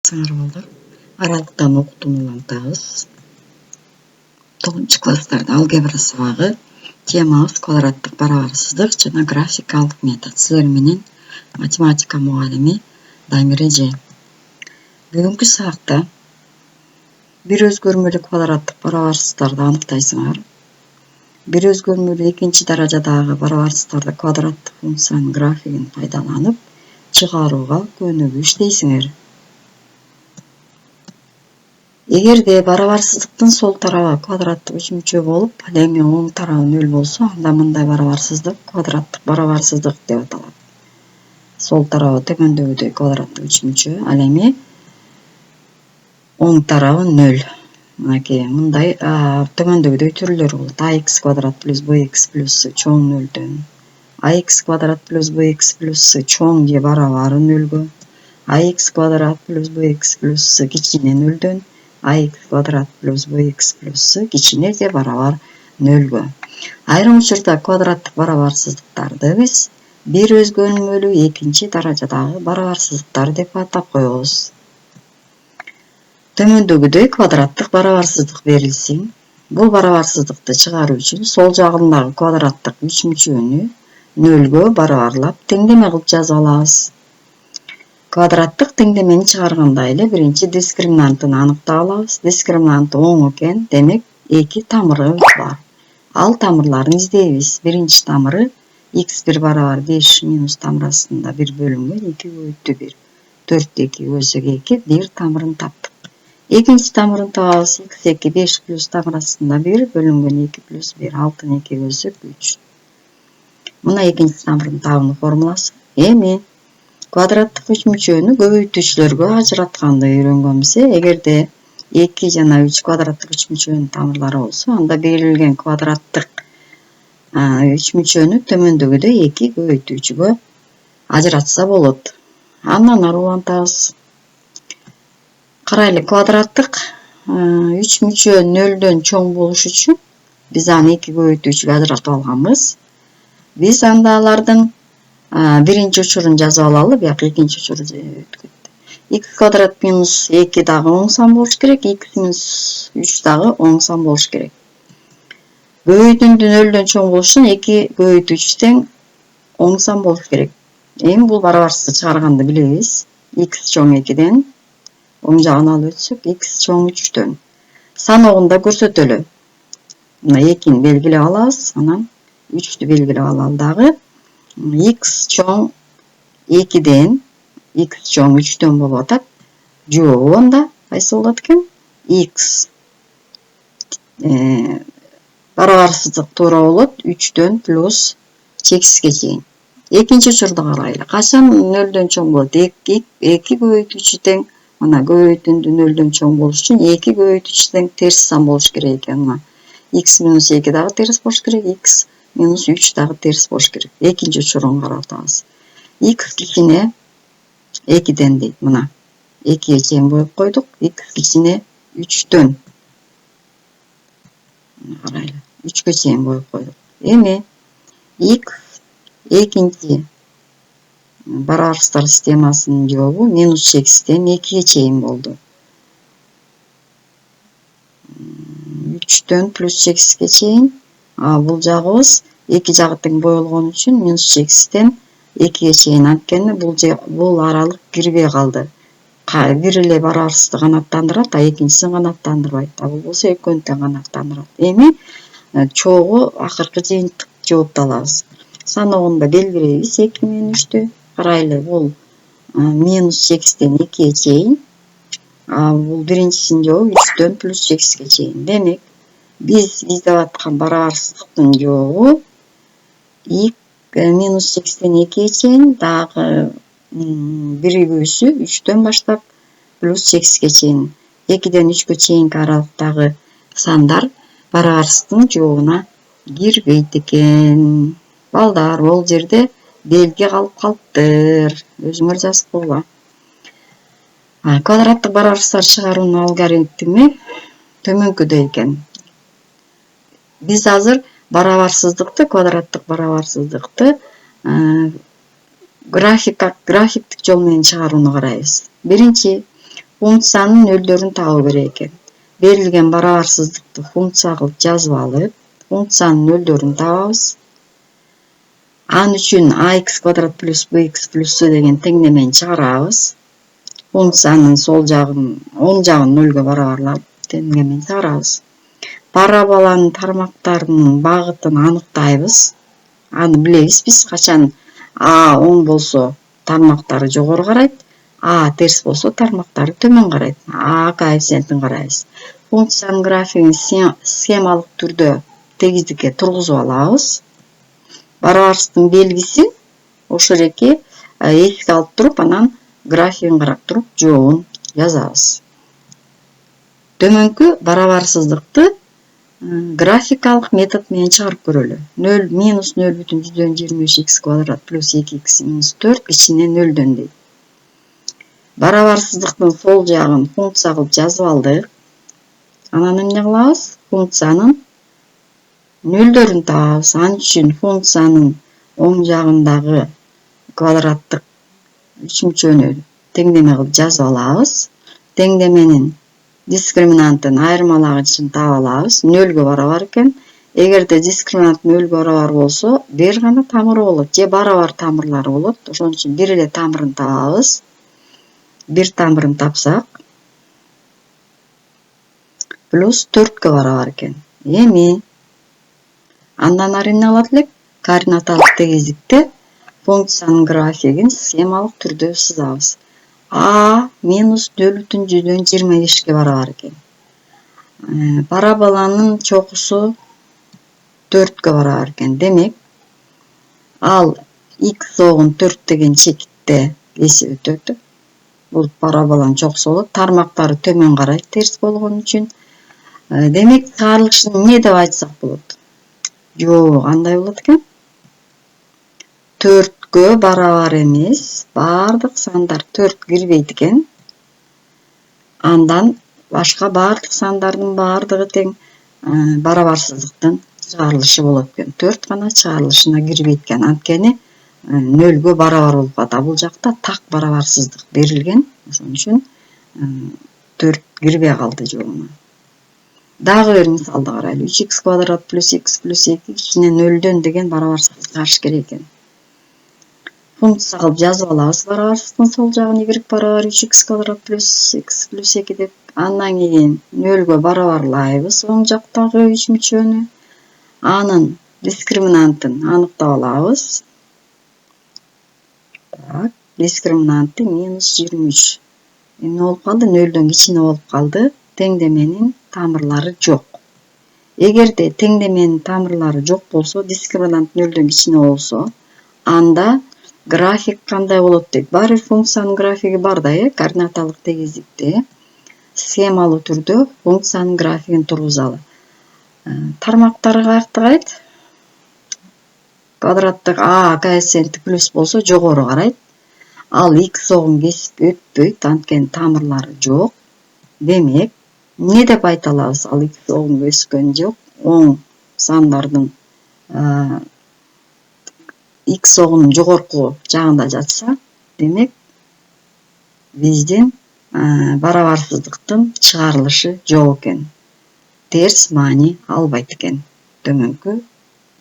саламатсыңар балдар. Аралыктан окутууну улантабыз. 9 класстарда алгебра сабагы. Темабыз квадраттык барабарсыздык жана графикалык метод. Силер менен математика мугалими Дамир эже. Бүгүнкү сабакта бир өзгөрмөлүү квадраттык барабарсыздарды аныктайсыңар. Бир өзгөрмөлүү экинчи даражадагы барабарсыздарды квадраттык функциянын графигин пайдаланып чыгарууга көнүгүү иштейсиңер. Эгерде барабарсыздыктын сол тарабы квадраттык үчмүчө болуп, ал эми оң тарабы 0 болсо, анда мындай барабарсыздык квадраттык барабарсыздык деп аталат. Сол тарабы төмөндөгүдөй квадраттык үчмүчө, ал эми оң тарабы 0. Мынакей мындай төмөндөгүдөй түрлөрү болот. ax квадрат плюс bx плюс c чоң 0дөн. ax квадрат плюс bx плюс c чоң же барабар 0гө. ax квадрат плюс bx плюс c кичине 0дөн. ax квадрат плюс bx плюс c кичине же барабар 0гө. Айрым учурда квадраттык барабарсыздыктарды биз бир өзгөрмөлүү экинчи даражадагы барабарсыздыктар деп атап коебуз. Төмөндөгүдөй квадраттык барабарсыздык берилсин. Бул барабарсыздыкты чыгаруу үчүн сол жагындагы квадраттык үчмүчөнү 0гө барабарлап теңдеме кылып жазып алабыз. Квадраттык теңдемени чыгарганда эле биринчи дискриминантын аныктап алабыз. Дискриминанты оң экен, демек эки тамыры бар. Ал тамырларын издейбиз. Биринчи тамыры x1 барабар 5 минус тамырасында 1 бөлүнгөн 2 көбөйтүү 1. 4 2 бөлсөк 2 1 тамырын таптык. Экинчи тамырын табабыз. x2 5 плюс тамырасында 1 бөлүнгөн 2 плюс 1 6 2 бөлсөк 3. Мына экинчи тамырын табуу формуласы. Эми квадраттык үчмүчөнү көбөйтүүчүлөргө ажыратканды үйрөнгөнбүз. Эгерде 2 жана 3 квадраттык үчмүчөнүн тамырлары болсо, анда берилген квадраттык үчмүчөнү төмөндөгүдөй 2 көбөйтүүчүгө ажыратса болот. Андан ары улантабыз. Карайлы, квадраттык үчмүчө 0дөн чоң болуш үчүн биз аны 2 көбөйтүүчүгө ажыратып алганбыз. Биз анда алардын биринчи учурун жазып алалы, бияк экинчи учуру өтүп кетти. x квадрат минус 2 дагы оң сан болуш керек, x минус 3 дагы оң сан болуш керек. Көбөйтүүнү 0дөн чоң болуш үчүн 2 көбөйтүүчү тең оң сан болуш керек. Эми бул барабарсыздыкты чыгарганды билебиз. x чоң 2ден оң жагын алып өтсөк, x чоң 3дөн. Саноогунда көрсөтөлү. Мына 2-ни белгилеп алабыз, анан 3-тү белгилеп алалы дагы. x чоң 2ден x чоң 3дөн болуп атат. Жообу анда кайсы болот экен? x барабарсыздык туура болот 3дөн плюс чексизге чейин. Экинчи учурду карайлы. Качан 0дөн чоң болот? 2 көбөйтүүчү тең, мына көбөйтүүнү 0дөн чоң болуш үчүн 2 көбөйтүүчү тең терс сан болуш керек экен. Мына x минус 2 дагы терс болуш керек, x минус 3 дагы терс болуш керек. Экинчи учурун карап атабыз. x кичине 2ден дейт. Мына 2ге чейин коюп койдук. x кичине 3дөн. Карайлы. 3кө чейин коюп койдук. Эми x экинчи барабарсыздар системасынын жообу минус чексизден 2ге чейин болду. 3дөн плюс чексизге чейин. Бул жагыбыз 2 жагы тең боелгон үчүн минус чексизден 2ге чейин. Анткени бул аралык кирбей калды. Бир эле барабарсызды канаттандырат, экинчисин канаттандырбайт. Бул болсо экөөнү тең канаттандырат. Эми чогуу акыркы жыйынтык жоопту алабыз. Саноогунда белгилейбиз 2 менен 3тү. Карайлы, бул минус чексизден 2ге чейин. Бул биринчисинин жообу 3дөн плюс чексизге чейин. Демек, биз издеп аткан барабарсыздыктын жообу минус чексизден 2ге чейин, дагы биригүүсү 3дөн баштап плюс чексизге чейин. 2ден 3кө чейинки аралыктагы сандар барабарсыздыктын жообуна кирбейт экен. Балдар, бул жерде белги калып калыптыр. Өзүңөр жазып койгула. Квадраттык барабарсыздар чыгаруунун алгоритми төмөнкүдөй экен. Биз азыр барабарсыздыкты, квадраттык барабарсыздыкты графиктик жол менен чыгарууну карайбыз. Биринчи функциянын нөлдөрүн табуу керек экен. Берилген барабарсыздыкты функция кылып жазып алып, функциянын нөлдөрүн табабыз. Ал үчүн ax квадрат плюс bx плюс c деген теңдемени чыгарабыз. Функциянын сол жагын, оң жагын нөлгө барабарлап теңдемени чыгарабыз. Параболанын тармактарынын багытын аныктайбыз. Аны билебиз биз, качан а оң болсо тармактары жогору карайт, а терс болсо тармактары төмөн карайт. А коэффициентин карайбыз. Функциянын графигин схемалык түрдө тегиздикке тургузуп алабыз. Барабарсыздыктын белгисин ошол эки эске алып туруп, анан графигин карап туруп жообун жазабыз. Төмөнкү барабарсыздыкты графикалык метод менен чыгарып көрөлү. 0 минус 0,23 x квадрат плюс 2x минус 4 ичине 0 дейт. Барабарсыздыктын сол жагын функция кылып жазып алдык. Анан эмне кылабыз? Функциянын нөлдөрүн табабыз. Ал үчүн функциянын оң жагындагы квадраттык үчүмчөнү теңдеме кылып жазып алабыз. Теңдеменин дискриминантын айырмалагычын таап алабыз. 0гө барабар экен. Эгерде дискриминант 0гө барабар болсо, бир гана тамыры болот, же барабар тамырлары болот. Ошон үчүн бир эле тамырын табабыз. Бир тамырын тапсак, плюс 4гө барабар экен. Эми андан ары эмне кылат элек? Координаталык тегиздикте функциянын графигин схемалык түрдө сызабыз. А минус 0,25ге барабар экен. Параболанын чокусу 4гө барабар экен. Демек, ал x огун 4 деген чекитте эси өтөт. Бул параболанын чокусу болот. Тармактары төмөн карайт, терс болгон үчүн. Демек, чыгарылышын эмне деп айтсак болот? Жоо, кандай болот экен? 4гө барабар эмес, бардык сандар 4 кирбейт экен. Андан башка бардык сандардын бардыгы тең барабарсыздыктын чыгарылышы болот экен. 4 гана чыгарылышына кирбейт экен. Анткени 0гө барабар болуп калат. Бул жакта так барабарсыздык берилген. Ошон үчүн 4 кирбей калды жообуна. Дагы бир мисалды карайлы. 3x квадрат плюс x плюс 2 ичине 0 деген барабарсыздык чыгарыш керек экен. Функция кылып жазып алабыз барабарсыздыктын сол жагын y барабар 3x квадрат плюс x плюс 2 деп. Андан кийин 0гө барабарлайбыз оң жактагы үчүмчөнү. Анын дискриминантын аныктап алабыз. Так, дискриминанты минус 23. Эмне болуп калды? 0дөн кичине болуп калды. Теңдеменин тамырлары жок. Эгерде теңдеменин тамырлары жок болсо, дискриминант 0дөн кичине болсо, анда график кандай болот дейт. Баары функциянын графиги бар да, координаталык тегиздикте схемалуу түрдө функциянын графигин тургузалы. Тармактары каякта карайт? Квадраттык а коэффициенти плюс болсо жогору карайт. Ал x огун кесип өтпөйт, анткени тамырлары жок. Демек, эмне деп айта алабыз? Ал x огун өскөн жок. Оң сандардын x огунун жогорку жагында жатса, демек, биздин барабарсыздыктын чыгарылышы жок экен. Терс маани албайт экен. Төмөнкү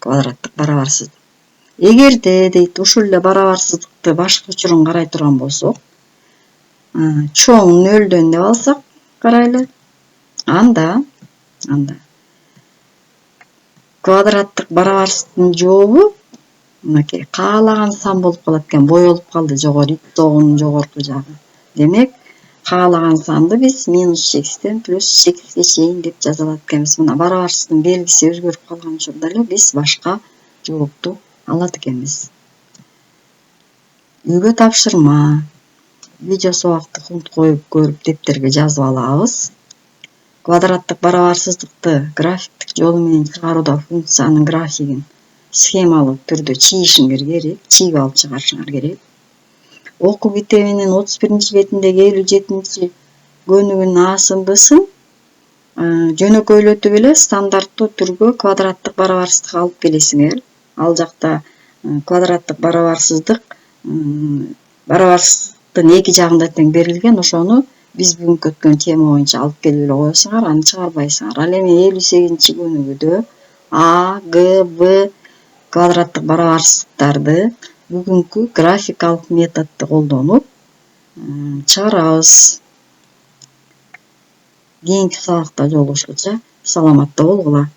квадраттык барабарсыздык. Эгерде дейт ушул эле барабарсыздыкты башка учурун карай турган болсок, чоң 0дөн деп алсак, карайлы. Анда квадраттык барабарсыздыктын жообу мынакей каалаган сан болуп калат экен. Боелуп калды жогору x огунун жогорку жагы. Демек, каалаган санды биз минус 8ден плюс 8ге чейин деп жаза алат экенбиз. Мына барабарсыздыктын белгиси өзгөрүп калган учурда эле биз башка жоопту алат экенбиз. Үйгө тапшырма. Видео сабакты коюп көрүп дептерге жазып алабыз. Квадраттык барабарсыздыкты графиктик жолу менен чыгарууда функциянын графигин схемалык түрдө чийишиңер керек, чийип алып чыгарышыңар керек. Окуу китебинин 31 бетиндеги 57 көнүгүнүн А-сын жөнөкөйлөтүп эле стандарттуу түргө квадраттык барабарсыздык алып келесиңер. Ал жакта квадраттык барабарсыздык барабарсыздыктын эки жагында тең берилген, ошону биз бүгүнкү өткөн тема боюнча алып келип эле коесуңар, аны чыгарбайсыңар. Ал эми 58-көнүгүдө А, Г, В квадраттык барабарсыздыктарды бүгүнкү графикалык методду колдонуп чыгарабыз. Кийинки сабакта жолугушкуча саламатта болгула.